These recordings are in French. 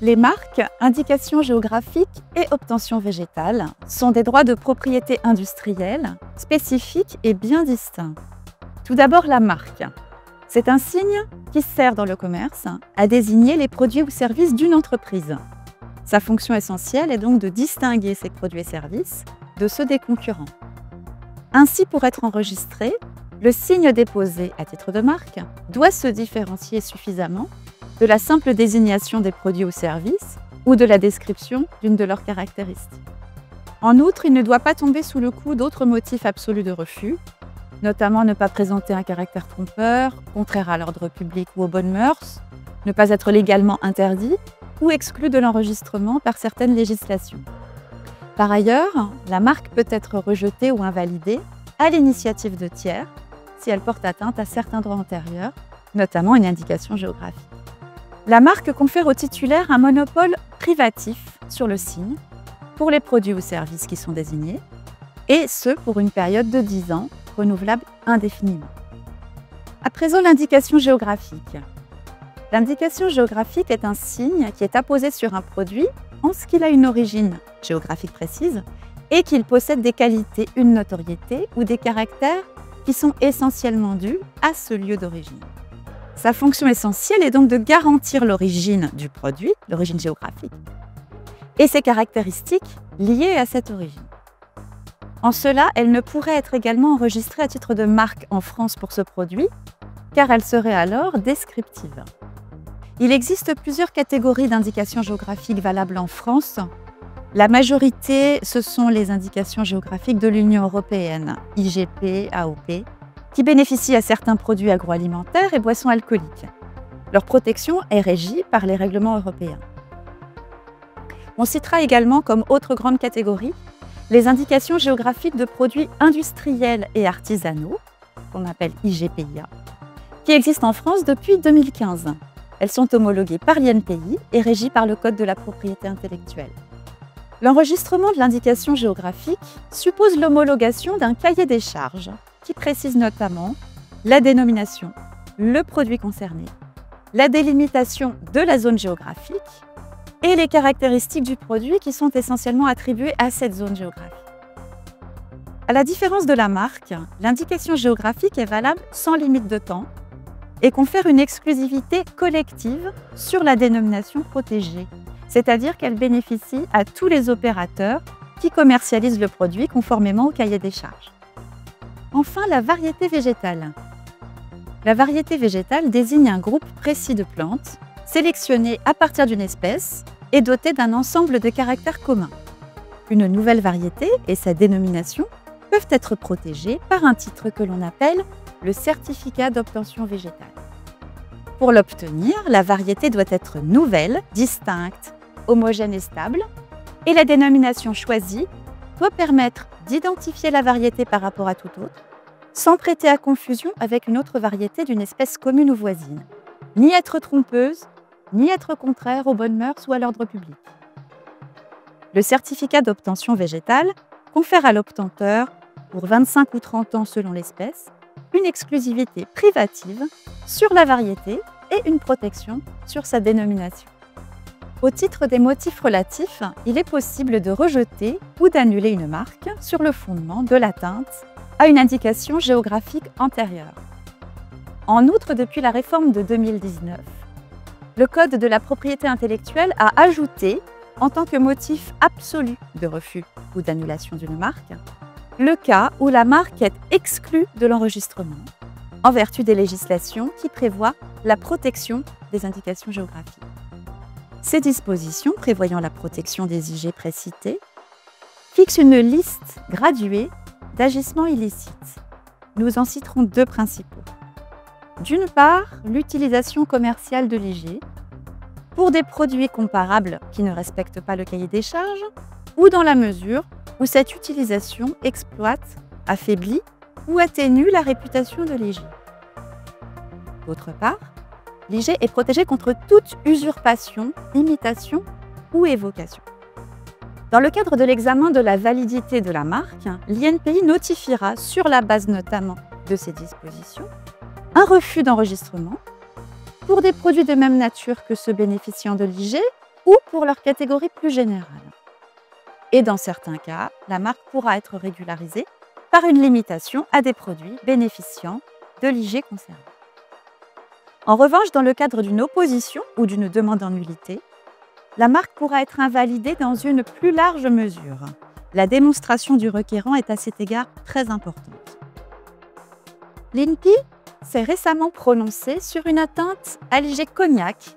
Les marques, indications géographiques et obtentions végétales sont des droits de propriété industrielle spécifiques et bien distincts. Tout d'abord, la marque. C'est un signe qui sert dans le commerce à désigner les produits ou services d'une entreprise. Sa fonction essentielle est donc de distinguer ses produits et services de ceux des concurrents. Ainsi, pour être enregistré, le signe déposé à titre de marque doit se différencier suffisamment de la simple désignation des produits ou services ou de la description d'une de leurs caractéristiques. En outre, il ne doit pas tomber sous le coup d'autres motifs absolus de refus, notamment ne pas présenter un caractère trompeur, contraire à l'ordre public ou aux bonnes mœurs, ne pas être légalement interdit ou exclu de l'enregistrement par certaines législations. Par ailleurs, la marque peut être rejetée ou invalidée à l'initiative de tiers si elle porte atteinte à certains droits antérieurs, notamment une indication géographique. La marque confère au titulaire un monopole privatif sur le signe pour les produits ou services qui sont désignés, et ce pour une période de 10 ans, renouvelable indéfiniment. À présent, l'indication géographique. L'indication géographique est un signe qui est apposé sur un produit en ce qu'il a une origine géographique précise et qu'il possède des qualités, une notoriété ou des caractères qui sont essentiellement dus à ce lieu d'origine. Sa fonction essentielle est donc de garantir l'origine du produit, l'origine géographique, et ses caractéristiques liées à cette origine. En cela, elle ne pourrait être également enregistrée à titre de marque en France pour ce produit, car elle serait alors descriptive. Il existe plusieurs catégories d'indications géographiques valables en France. La majorité, ce sont les indications géographiques de l'Union européenne, IGP, AOP, qui bénéficient à certains produits agroalimentaires et boissons alcooliques. Leur protection est régie par les règlements européens. On citera également comme autre grande catégorie les indications géographiques de produits industriels et artisanaux, qu'on appelle IGPIA, qui existent en France depuis 2015. Elles sont homologuées par l'INPI et régies par le Code de la propriété intellectuelle. L'enregistrement de l'indication géographique suppose l'homologation d'un cahier des charges qui précise notamment la dénomination, le produit concerné, la délimitation de la zone géographique et les caractéristiques du produit qui sont essentiellement attribuées à cette zone géographique. À la différence de la marque, l'indication géographique est valable sans limite de temps et confère une exclusivité collective sur la dénomination protégée, c'est-à-dire qu'elle bénéficie à tous les opérateurs qui commercialisent le produit conformément au cahier des charges. Enfin, la variété végétale. La variété végétale désigne un groupe précis de plantes, sélectionnées à partir d'une espèce et dotées d'un ensemble de caractères communs. Une nouvelle variété et sa dénomination peuvent être protégées par un titre que l'on appelle le certificat d'obtention végétale. Pour l'obtenir, la variété doit être nouvelle, distincte, homogène et stable, et la dénomination choisie doit permettre d'identifier la variété par rapport à toute autre, sans prêter à confusion avec une autre variété d'une espèce commune ou voisine, ni être trompeuse, ni être contraire aux bonnes mœurs ou à l'ordre public. Le certificat d'obtention végétale confère à l'obtenteur, pour 25 ou 30 ans selon l'espèce, une exclusivité privative sur la variété et une protection sur sa dénomination. Au titre des motifs relatifs, il est possible de rejeter ou d'annuler une marque sur le fondement de l'atteinte à une indication géographique antérieure. En outre, depuis la réforme de 2019, le Code de la propriété intellectuelle a ajouté, en tant que motif absolu de refus ou d'annulation d'une marque, le cas où la marque est exclue de l'enregistrement, en vertu des législations qui prévoient la protection des indications géographiques. Ces dispositions, prévoyant la protection des IG précités, fixent une liste graduée d'agissements illicites. Nous en citerons deux principaux. D'une part, l'utilisation commerciale de l'IG pour des produits comparables qui ne respectent pas le cahier des charges ou dans la mesure où cette utilisation exploite, affaiblit ou atténue la réputation de l'IG. D'autre part, l'IG est protégée contre toute usurpation, imitation ou évocation. Dans le cadre de l'examen de la validité de la marque, l'INPI notifiera, sur la base notamment de ces dispositions, un refus d'enregistrement pour des produits de même nature que ceux bénéficiant de l'IG ou pour leur catégorie plus générale. Et dans certains cas, la marque pourra être régularisée par une limitation à des produits bénéficiant de l'IG conservé. En revanche, dans le cadre d'une opposition ou d'une demande en nullité, la marque pourra être invalidée dans une plus large mesure. La démonstration du requérant est à cet égard très importante. L'INPI s'est récemment prononcé sur une atteinte à l'IG cognac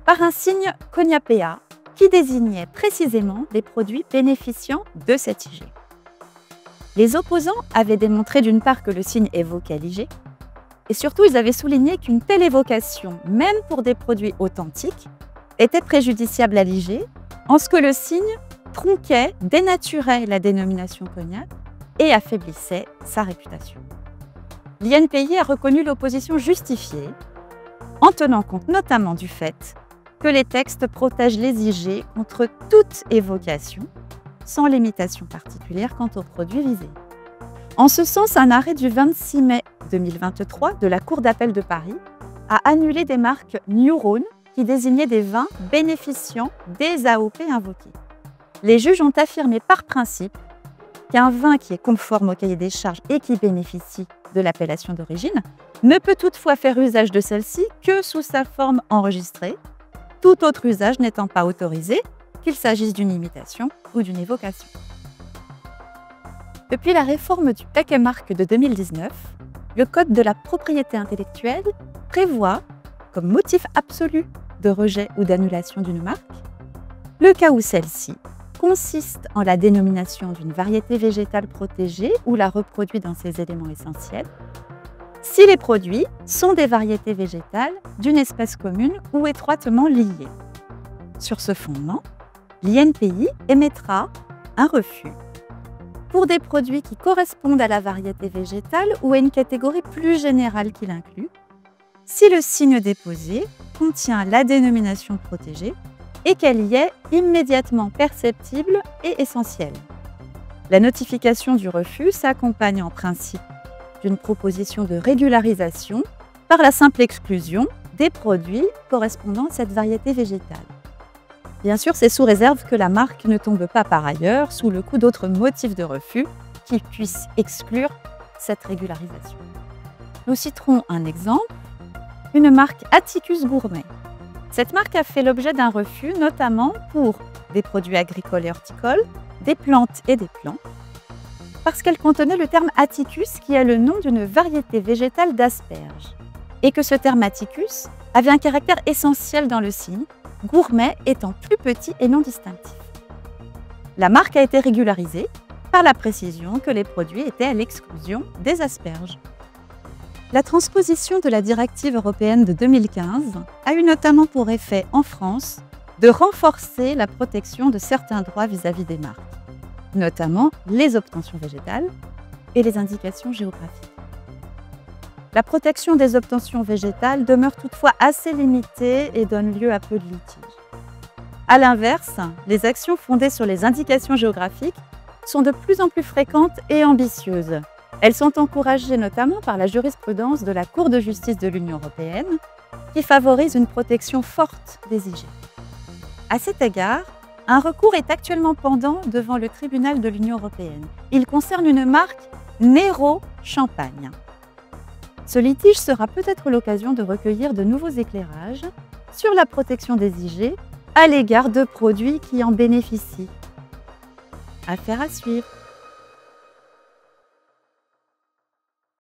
par un signe cognapéa qui désignait précisément les produits bénéficiant de cette IG. Les opposants avaient démontré d'une part que le signe évoquait l'IG, et surtout ils avaient souligné qu'une telle évocation, même pour des produits authentiques, était préjudiciable à l'IG en ce que le signe tronquait, dénaturait la dénomination cognac et affaiblissait sa réputation. L'INPI a reconnu l'opposition justifiée en tenant compte notamment du fait que les textes protègent les IG contre toute évocation, sans limitation particulière quant aux produits visés. En ce sens, un arrêt du 26 mai 2023 de la Cour d'appel de Paris a annulé des marques New Rhône qui désignaient des vins bénéficiant des AOP invoqués. Les juges ont affirmé par principe qu'un vin qui est conforme au cahier des charges et qui bénéficie de l'appellation d'origine ne peut toutefois faire usage de celle-ci que sous sa forme enregistrée, tout autre usage n'étant pas autorisé, qu'il s'agisse d'une imitation ou d'une évocation. Depuis la réforme du PEC et marque de 2019, le Code de la propriété intellectuelle prévoit, comme motif absolu de rejet ou d'annulation d'une marque, le cas où celle-ci consiste en la dénomination d'une variété végétale protégée ou la reproduit dans ses éléments essentiels, si les produits sont des variétés végétales d'une espèce commune ou étroitement liées. Sur ce fondement, l'INPI émettra un refus pour des produits qui correspondent à la variété végétale ou à une catégorie plus générale qui l'inclut, si le signe déposé contient la dénomination protégée et qu'elle y est immédiatement perceptible et essentielle. La notification du refus s'accompagne en principe d'une proposition de régularisation par la simple exclusion des produits correspondant à cette variété végétale. Bien sûr, c'est sous réserve que la marque ne tombe pas par ailleurs sous le coup d'autres motifs de refus qui puissent exclure cette régularisation. Nous citerons un exemple, une marque Atticus Gourmet. Cette marque a fait l'objet d'un refus notamment pour des produits agricoles et horticoles, des plantes et des plants, parce qu'elle contenait le terme Atticus qui est le nom d'une variété végétale d'asperges, et que ce terme Atticus avait un caractère essentiel dans le signe, gourmet étant plus petit et non distinctif. La marque a été régularisée par la précision que les produits étaient à l'exclusion des asperges. La transposition de la directive européenne de 2015 a eu notamment pour effet en France de renforcer la protection de certains droits vis-à-vis des marques, notamment les obtentions végétales et les indications géographiques. La protection des obtentions végétales demeure toutefois assez limitée et donne lieu à peu de litiges. A l'inverse, les actions fondées sur les indications géographiques sont de plus en plus fréquentes et ambitieuses. Elles sont encouragées notamment par la jurisprudence de la Cour de justice de l'Union européenne qui favorise une protection forte des IG. À cet égard, un recours est actuellement pendant devant le tribunal de l'Union européenne. Il concerne une marque Nero Champagne. Ce litige sera peut-être l'occasion de recueillir de nouveaux éclairages sur la protection des IG à l'égard de produits qui en bénéficient. Affaire à suivre.